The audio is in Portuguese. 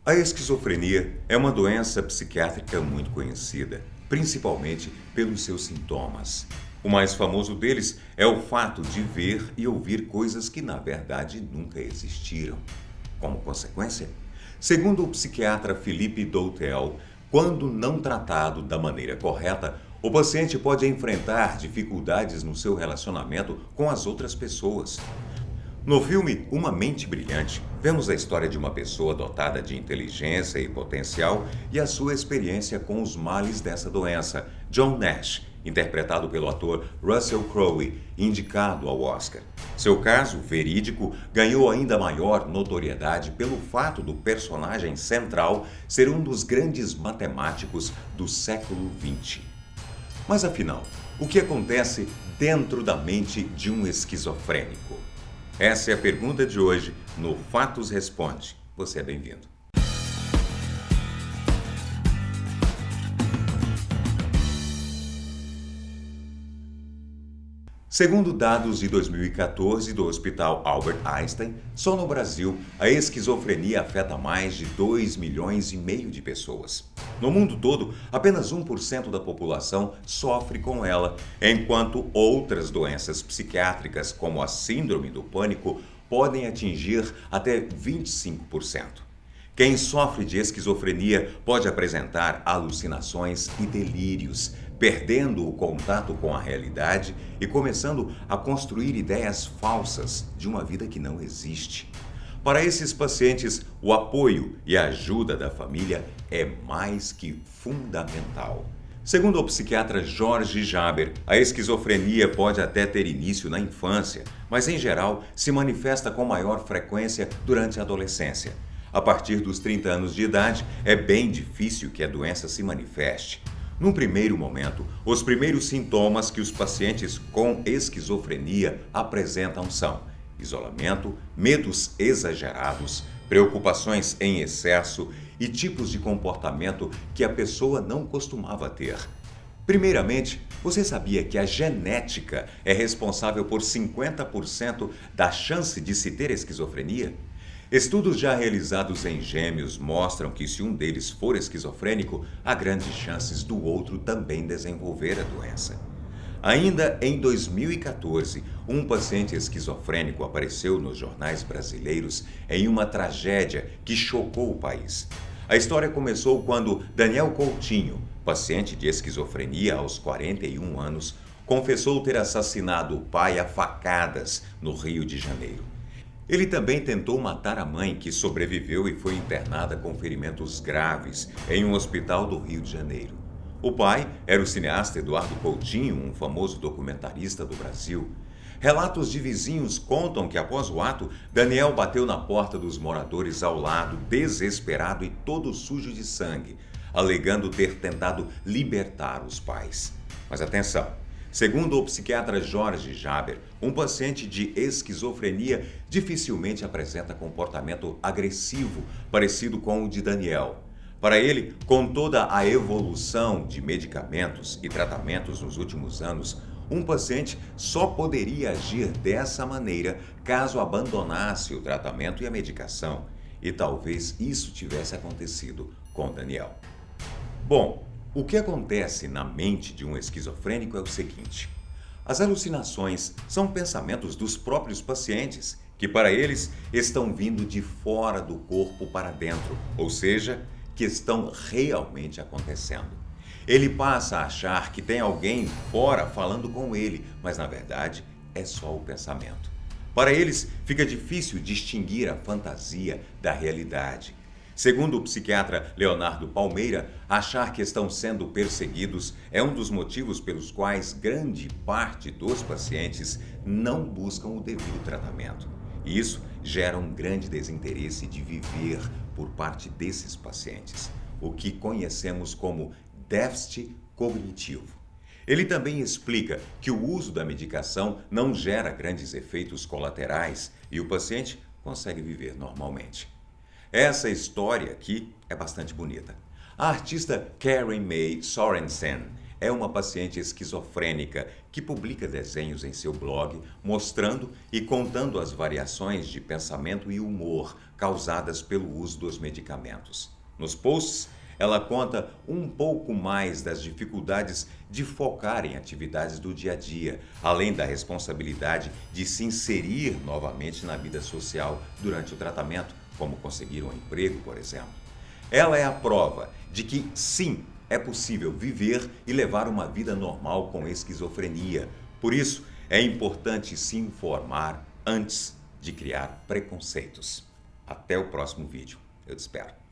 A esquizofrenia é uma doença psiquiátrica muito conhecida, principalmente pelos seus sintomas. O mais famoso deles é o fato de ver e ouvir coisas que, na verdade, nunca existiram. Como consequência, segundo o psiquiatra Philippe Doutel, quando não tratado da maneira correta, o paciente pode enfrentar dificuldades no seu relacionamento com as outras pessoas. No filme Uma Mente Brilhante, vemos a história de uma pessoa dotada de inteligência e potencial e a sua experiência com os males dessa doença, John Nash, interpretado pelo ator Russell Crowe, indicado ao Oscar. Seu caso, verídico, ganhou ainda maior notoriedade pelo fato do personagem central ser um dos grandes matemáticos do século XX. Mas afinal, o que acontece dentro da mente de um esquizofrênico? Essa é a pergunta de hoje no Fatos Responde. Você é bem-vindo. Segundo dados de 2014 do Hospital Albert Einstein, só no Brasil a esquizofrenia afeta mais de 2,5 milhões de pessoas. No mundo todo, apenas 1% da população sofre com ela, enquanto outras doenças psiquiátricas, como a síndrome do pânico, podem atingir até 25%. Quem sofre de esquizofrenia pode apresentar alucinações e delírios, perdendo o contato com a realidade e começando a construir ideias falsas de uma vida que não existe. Para esses pacientes, o apoio e a ajuda da família é mais que fundamental. Segundo o psiquiatra Jorge Jaber, a esquizofrenia pode até ter início na infância, mas em geral se manifesta com maior frequência durante a adolescência. A partir dos 30 anos de idade, é bem difícil que a doença se manifeste. Num primeiro momento, os primeiros sintomas que os pacientes com esquizofrenia apresentam são isolamento, medos exagerados, preocupações em excesso e tipos de comportamento que a pessoa não costumava ter. Primeiramente, você sabia que a genética é responsável por 50% da chance de se ter esquizofrenia? Estudos já realizados em gêmeos mostram que se um deles for esquizofrênico, há grandes chances do outro também desenvolver a doença. Ainda em 2014, um paciente esquizofrênico apareceu nos jornais brasileiros em uma tragédia que chocou o país. A história começou quando Daniel Coutinho, paciente de esquizofrenia aos 41 anos, confessou ter assassinado o pai a facadas no Rio de Janeiro. Ele também tentou matar a mãe, que sobreviveu e foi internada com ferimentos graves em um hospital do Rio de Janeiro. O pai era o cineasta Eduardo Coutinho, um famoso documentarista do Brasil. Relatos de vizinhos contam que após o ato, Daniel bateu na porta dos moradores ao lado, desesperado e todo sujo de sangue, alegando ter tentado libertar os pais. Mas atenção! Segundo o psiquiatra Jorge Jaber, um paciente de esquizofrenia dificilmente apresenta comportamento agressivo parecido com o de Daniel. Para ele, com toda a evolução de medicamentos e tratamentos nos últimos anos, um paciente só poderia agir dessa maneira caso abandonasse o tratamento e a medicação. E talvez isso tivesse acontecido com Daniel. Bom, o que acontece na mente de um esquizofrênico é o seguinte: as alucinações são pensamentos dos próprios pacientes, que para eles estão vindo de fora do corpo para dentro, ou seja, que estão realmente acontecendo. Ele passa a achar que tem alguém fora falando com ele, mas na verdade é só o pensamento. Para eles, fica difícil distinguir a fantasia da realidade. Segundo o psiquiatra Leonardo Palmeira, achar que estão sendo perseguidos é um dos motivos pelos quais grande parte dos pacientes não buscam o devido tratamento. E isso gera um grande desinteresse de viver por parte desses pacientes, o que conhecemos como déficit cognitivo. Ele também explica que o uso da medicação não gera grandes efeitos colaterais e o paciente consegue viver normalmente. Essa história aqui é bastante bonita. A artista Karen May Sorensen é uma paciente esquizofrênica que publica desenhos em seu blog mostrando e contando as variações de pensamento e humor causadas pelo uso dos medicamentos. Nos posts, ela conta um pouco mais das dificuldades de focar em atividades do dia a dia, além da responsabilidade de se inserir novamente na vida social durante o tratamento, como conseguir um emprego, por exemplo. Ela é a prova de que, sim, é possível viver e levar uma vida normal com esquizofrenia. Por isso, é importante se informar antes de criar preconceitos. Até o próximo vídeo. Eu te espero.